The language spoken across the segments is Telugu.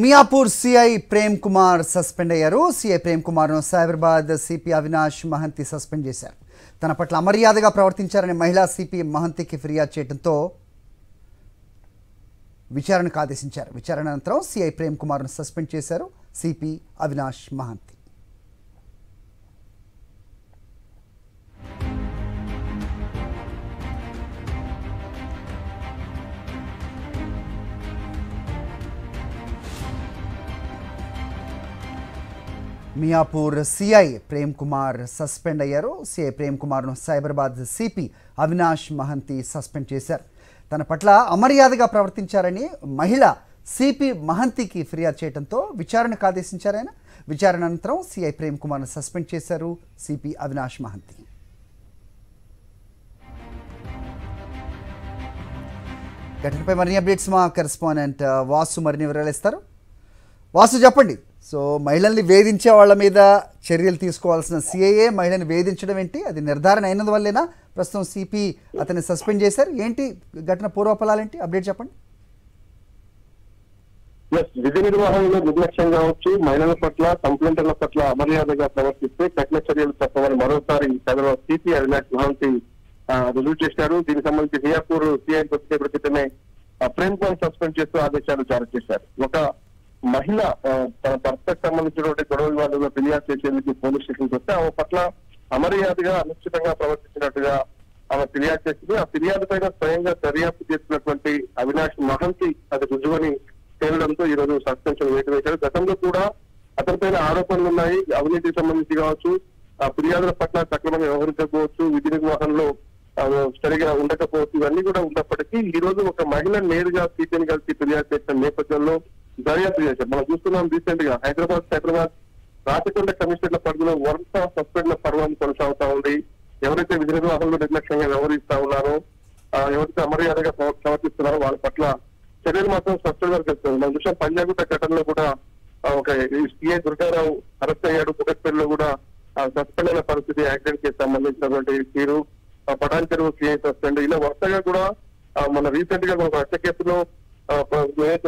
మియాపూర్ సిఐ ప్రేమ్ కుమార్ సస్పెండ్ అయ్యారు. సిఐ ప్రేమ్ కుమార్ను సైబరాబాద్ సిపి అవినాష్ మహంతి సస్పెండ్ చేశారు. తన పట్ల అమర్యాదగా ప్రవర్తించారని మహిళా సిపి మహంతికి ఫిర్యాదు చేయడంతో విచారణకు ఆదేశించారు. విచారణ అనంతరం సిఐ ప్రేమ్ కుమార్ను సస్పెండ్ చేశారు CP Avinash Mohanty. Miyapur CI Prem Kumar suspend అయ్యారు. సిఐ ప్రేమ్ కుమార్ను సైబరాబాద్ సిపి అవినాష్ మహంతి సస్పెండ్ చేశారు. తన పట్ల అమర్యాదగా ప్రవర్తించారని మహిళ సిపి మహంతికి ఫిర్యాదు చేయడంతో విచారణకు ఆదేశించారు ఆయన. విచారణ అనంతరం సిఐ ప్రేమ్ కుమార్ను సస్పెండ్ చేశారు సిపి అవినాష్ మహంతి. ఘటనపై మరిన్ని అప్డేట్స్ మా కరెస్పాండెంట్ వాసు మరిన్ని వివరాలు ఇస్తారు. వాసు చెప్పండి. సో మహిళల్ని వేధించే వాళ్ళ మీద చర్యలు తీసుకోవాల్సిన సిఐఏ మహిళని వేధించడం ఏంటి? అది నిర్ధారణ అయినందువల్లేనా ప్రస్తుతం సిపి అతన్ని సస్పెండ్ చేశారు? ఏంటి ఘటన పూర్వఫలాలేంటి? అప్డేట్ చెప్పండి. విధి నిర్వహణలో నిర్లక్ష్యం కావచ్చు, మహిళల పట్ల కంప్లైంట్ల పట్ల అమర్యాదగా ప్రవర్తిస్తే కఠిన చర్యలు తప్పవని మరోసారి హైదరాబాద్ సిపి అవినాష్ మహంతి రుజువు చేశారు. దీనికి సంబంధించి మియాపూర్ సిఐ క్రితమే ప్రేమ్ కుమార్ సస్పెండ్ చేస్తూ ఆదేశాలు జారీ చేశారు. ఒక మహిళ తన భర్తకు సంబంధించినటువంటి గొడవ వివాదంలో ఫిర్యాదు చేసేందుకు పోలీస్ స్టేషన్కి వస్తే ఆమె పట్ల అమర్యాదగా అనుచితంగా ప్రవర్తించినట్టుగా ఆమె ఫిర్యాదు చేసింది. ఆ ఫిర్యాదు పైన స్వయంగా దర్యాప్తు చేస్తున్నటువంటి అవినాష్ మహంతి అది రుజువని తేలడంతో ఈ రోజు సస్పెన్షన్ వేటు వేశారు. గతంలో కూడా అతనిపైన ఆరోపణలు ఉన్నాయి. అవినీతికి సంబంధించి కావచ్చు, ఆ ఫిర్యాదుల పట్ల సక్రమంగా వ్యవహరించకపోవచ్చు, విధి నిర్వహణలో సరిగా ఉండకపోవచ్చు, ఇవన్నీ కూడా ఉన్నప్పటికీ ఈ రోజు ఒక మహిళ నేరుగా సీపీని కలిసి ఫిర్యాదు చేసిన నేపథ్యంలో దర్యాప్తు చేశారు. మనం చూస్తున్నాం రీసెంట్ గా సైబరాబాద్ రాచకొండ కమిషనర్ల పరిధిలో వరుస సస్పెండ్ల పర్వం కొనసాగుతా ఉంది. ఎవరైతే విధి నిర్వహణలో నిర్లక్ష్యంగా వ్యవహరిస్తా ఉన్నారో, ఎవరైతే అమర్యాదగా ప్రవర్తిస్తున్నారో వాళ్ళ పట్ల చర్యలు మాత్రం స్పష్టంగా కనిపిస్తుంది. మనం చూసాం పంజాగుట్ట ఘటనలో కూడా ఒక సిఐ దుర్గారావు అరెస్ట్ అయ్యాడు. కుకట్పల్లిలో కూడా సస్పెండ్ అయిన పరిస్థితి, యాక్సిడెంట్ కి సంబంధించినటువంటి తీరు, పటాన్ చెరువు సిఐ సస్పెండ్, ఇలా వరుసగా కూడా మన రీసెంట్ గా ఒక హత్య కేసులో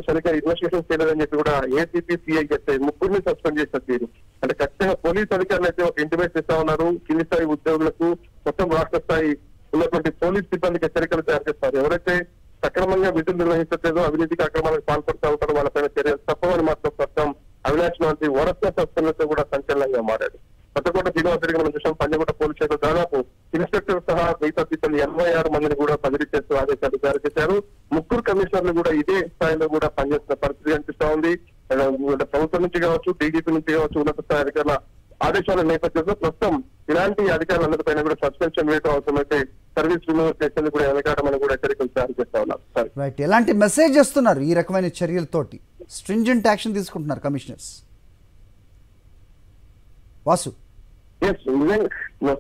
సరిగ్గా ఇన్వెస్టిగేషన్ చేయలేదని చెప్పి కూడా ఏసీపీ సిఐ చేస్తే ముగ్గురిని సస్పెండ్ చేసిన తీరు. అంటే ఖచ్చితంగా పోలీస్ అధికారులు అయితే ఒక ఇంటిమేట్ చేస్తా ఉన్నారు. కింది స్థాయి ఉద్యోగులకు, మొత్తం రాష్ట్ర స్థాయి ఉన్నటువంటి పోలీస్ సిబ్బందికి హెచ్చరికలు తయారు చేస్తారు. ఎవరైతే సక్రమంగా విధులు నిర్వహించట్లేదో, అవినీతికి అక్రమాలకు పాల్పడుతూ ఉంటారో వాళ్ళపైన చర్యలు తప్పవని మాత్రం ప్రస్తుతం అవినాష్ మహంతి వరస సస్పెండ్లతో కూడా సంచలనంగా మారాడు. కొత్తకోట శ్రీనివాసరెడ్డి మనం చూసాం పంజాగుట్ట పోలీస్ స్టేషన్ దాదాపు ఇన్స్పెక్టర్ సహా మిగతా సిబ్బంది 86 మందిని కూడా బదిలీ చేస్తూ ఆదేశాలు జారీ చేశారు. ముగ్గురు కమిషనర్లు కూడా ఇదే స్థాయిలో కూడా పనిచేస్తున్న పరిస్థితి కనిపిస్తా ఉంది. ప్రభుత్వం నుంచి కావచ్చు, డీజీపీ నుంచి కావచ్చు, ఉన్నత స్థాయి అధికారుల ఆదేశాల నేపథ్యంలో ప్రస్తుతం ఇలాంటి అధికారులందరిపైన కూడా సస్పెన్షన్ వేయడం అవసరమైతే సర్వీస్ రిమూవ్ చేసేందుకు కూడా వెనకాడమని కూడా హెచ్చరికలు జారీ చేస్తా ఉన్నారు. రైట్, ఎలాంటి మెసేజ్ చేస్తున్నారు ఈ రకమైన చర్యలతోటి? స్ట్రింజెంట్ యాక్షన్ తీసుకుంటున్నారు కమిషనర్స్. వాసు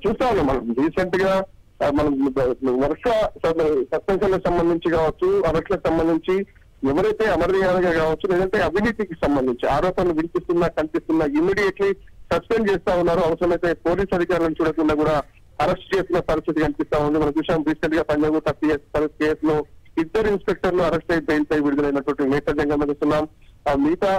చూస్తా ఉన్నాం మనం రీసెంట్ గా మనం వరుస సస్పెన్షన్లకు సంబంధించి కావచ్చు, అరెస్ట్లకు సంబంధించి ఎవరైతే అమర్యాదగా కావచ్చు, లేదంటే అవినీతికి సంబంధించి ఆరోపణలు వినిపిస్తున్నా కనిపిస్తున్నా ఇమ్మీడియట్లీ సస్పెండ్ చేస్తా ఉన్నారు. అవసరమైతే పోలీస్ అధికారులను చూడకుండా కూడా అరెస్ట్ చేసిన పరిస్థితి కనిపిస్తా ఉంది. మనం చూసాం రీసెంట్ గా పంజాగుట్ట కేసులో 2 ఇన్స్పెక్టర్లు అరెస్ట్ అయి బెయిల్ పై విడుదలైనటువంటి నేపథ్యం గమనిస్తున్నాం. మిగతా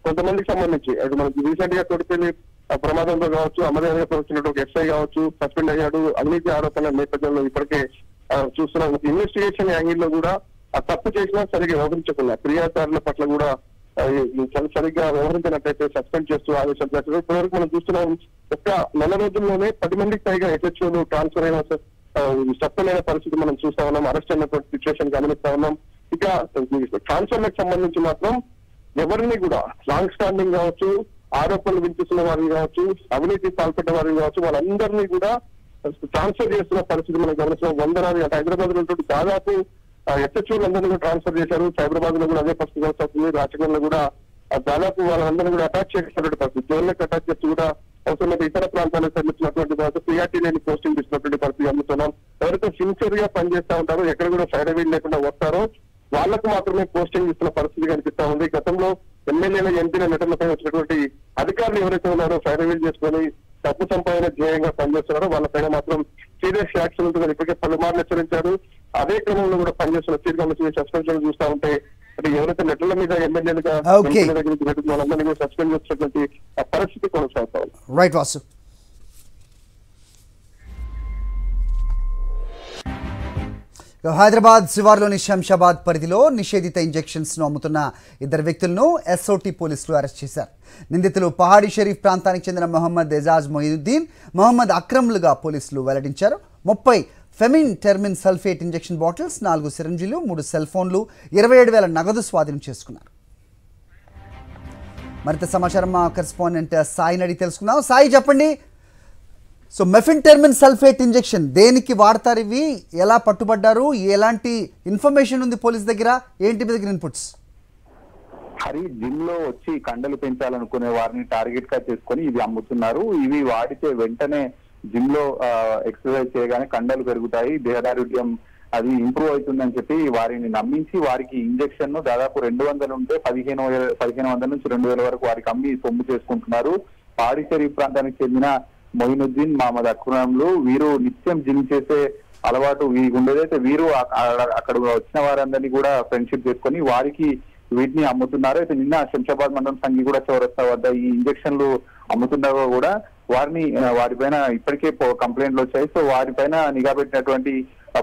కొంతమందికి సంబంధించి అది మనకి రీసెంట్ గా తోడిపోయి ప్రమాదంలో కావచ్చు, అమర్యాదగా ప్రవర్తించినట్టు ఒక ఎస్ఐ కావచ్చు సస్పెండ్ అయ్యాడు. అవినీతి ఆరోపణల నేపథ్యంలో ఇప్పటికే చూస్తున్నాం. ఇన్వెస్టిగేషన్ యాంగిల్ లో కూడా ఆ తప్పు చేసినా సరిగ్గా వ్యవహరించకుండా ఫిర్యాదుదారుల పట్ల కూడా సరిగ్గా వ్యవహరించినట్లయితే సస్పెండ్ చేస్తూ ఆదేశాలు చేస్తారు. ఇప్పటివరకు మనం చూస్తున్నాం ఒక్క నెల రోజుల్లోనే 10 మందికి పైగా హెచ్ఓలు ట్రాన్స్ఫర్ అయిన సస్పెండ్ అయిన పరిస్థితి మనం చూస్తా ఉన్నాం. అరెస్ట్ అయినటువంటి సిచ్యువేషన్ గమనిస్తా ఉన్నాం. ఇక ట్రాన్స్ఫర్లకు సంబంధించి మాత్రం ఎవరిని కూడా లాంగ్ స్టాండింగ్ కావచ్చు, ఆరోపణలు వినిపిస్తున్న వారిని కావచ్చు, అవినీతి పాల్పడ్డ వారిని కావచ్చు, వాళ్ళందరినీ కూడా ట్రాన్స్ఫర్ చేస్తున్న పరిస్థితి మనం గమనిస్తున్నాం. 100 అంటే హైదరాబాద్ లో దాదాపు హెచ్ఓలందరినీ కూడా ట్రాన్స్ఫర్ చేశారు. సైబరాబాద్ లో కూడా అదే పరిస్థితి వస్తుంది. రాచకొండలో కూడా దాదాపు వాళ్ళందరినీ కూడా అటాచ్ చేసినటువంటి పరిస్థితి, జోన్లకు అటాచ్ చేసి కూడా అవసరమైతే ఇతర ప్రాంతాలకు తరలించినటువంటి తర్వాత పిఆర్టీ లేని పోస్టింగ్ ఇచ్చినటువంటి పరిస్థితి గమనిస్తున్నాం. ఎవరైతే సిన్సియర్ గా పనిచేస్తా ఉంటారో, ఎక్కడ కూడా సైడ్ వీల్ లేకుండా వస్తారో వాళ్లకు మాత్రమే పోస్టింగ్ ఇస్తున్న పరిస్థితి కనిపిస్తా ఉంది. గతంలో ఎమ్మెల్యేల ఎంపీల నేతలపై వచ్చినటువంటి అధికారులు ఎవరైతే ఉన్నారో సైడ్ వీల్ చేసుకొని డబ్బు సంపాదన ధ్యేయంగా పనిచేస్తున్నారో వాళ్ళపైన మాత్రం సీరియస్ యాక్షన్ ఉంటుందని ఇప్పటికే పలుమార్లు హెచ్చరించారు. అదే క్రమంలో కూడా పనిచేస్తున్న తీరు గమనించి సస్పెన్షన్ చూస్తా ఉంటే అంటే ఎవరైతే నెట్ల మీద ఎమ్మెల్యేలుగా Okay. దగ్గర నుంచి పెట్టుకున్న వాళ్ళందరినీ కూడా సస్పెండ్ చేసినటువంటి పరిస్థితి కొనసాగుతా ఉంది. రైట్ వాసు. హైదరాబాద్ శివార్లోని శంషాబాద్ పరిధిలో నిషేధిత ఇంజెక్షన్స్ ను అమ్ముతున్న ఇద్దరు వ్యక్తులను ఎస్ఓటీ పోలీసులు అరెస్ట్ చేశారు. నిందితులు పహాడీ షరీఫ్ ప్రాంతానికి చెందిన మొహమ్మద్ ఎజాజ్ మొయినుద్దీన్, మొహమ్మద్ అక్రమ్లుగా పోలీసులు వెల్లడించారు. 30 ఫెమిన్ టెర్మిన్ సల్ఫేట్ ఇంజెక్షన్ బాటిల్స్, 4 సిరంజీలు, 3 సెల్ ఫోన్లు, 27,000 నగదు స్వాధీనం చేసుకున్నారు. మరింత సమాచారం మా కరెస్పాండెంట్ సాయిని అడిగి తెలుసుకుందాం. సాయి చెప్పండి, సో మెఫిన్టెర్మిన్ సల్ఫేట్ ఇంజెక్షన్ దేనికి వాడతారు, ఇవి ఎలా పట్టుబడ్డారు, ఎలాంటి ఇన్ఫర్మేషన్ ఉంది పోలీస్ దగ్గర, ఏంటి మీ దగ్గర ఇన్పుట్స్? హరి, జిమ్ లో వచ్చి కండలు పెంచాలనుకునే వారిని టార్గెట్ గా చేసుకొని ఇవి అమ్ముతున్నారు. ఇవి వాడితే వెంటనే జిమ్ లో ఎక్సర్సైజ్ చేయగానే కండలు పెరుగుతాయి, దేహదారుఢ్యం అది ఇంప్రూవ్ అవుతుందని చెప్పి వారిని నమ్మించి వారికి ఇంజెక్షన్ ను దాదాపు 200 ఉంటే 1500 నుంచి 2000 వరకు వారికి అమ్మి సొమ్ము చేసుకుంటున్నారు. పహాడీ షరీఫ్ ప్రాంతానికి చెందిన మొయినుద్దీన్, మహమ్మద్ అక్రమ్లు వీరు నిత్యం జిమ్ చేసే అలవాటు వీరికి ఉండేదైతే వీరు అక్కడ వచ్చిన వారందరినీ కూడా ఫ్రెండ్షిప్ చేసుకొని వారికి వీటిని అమ్ముతున్నారు. అయితే నిన్న శంషాబాద్ మండలం సంగిగూడ చౌరస్తా వద్ద ఈ ఇంజెక్షన్లు అమ్ముతుండగా కూడా వారిపైన ఇప్పటికే కంప్లైంట్లు వచ్చాయి. సో వారిపైన నిఘా పెట్టినటువంటి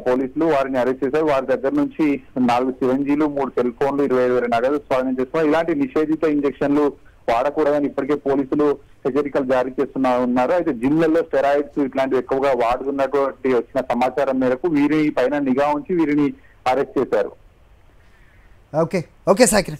పోలీసులు వారిని అరెస్ట్ చేశారు. వారి దగ్గర నుంచి 4 సిరంజీలు, 3 సెల్ ఫోన్లు, 27,000 నగదు స్వాధీనం చేసుకున్నారు. ఇలాంటి నిషేధిత ఇంజెక్షన్లు వాడకూడదని ఇప్పటికే పోలీసులు హెచ్చరికలు జారీ ఉన్నారు. అయితే జిమ్లలో స్టెరాయిడ్స్ ఇట్లాంటివి ఎక్కువగా వాడుతున్నటువంటి వచ్చిన సమాచారం మేరకు వీరి పైన నిఘా ఉంచి వీరిని అరెస్ట్ చేశారు. ఓకే సాకిర్.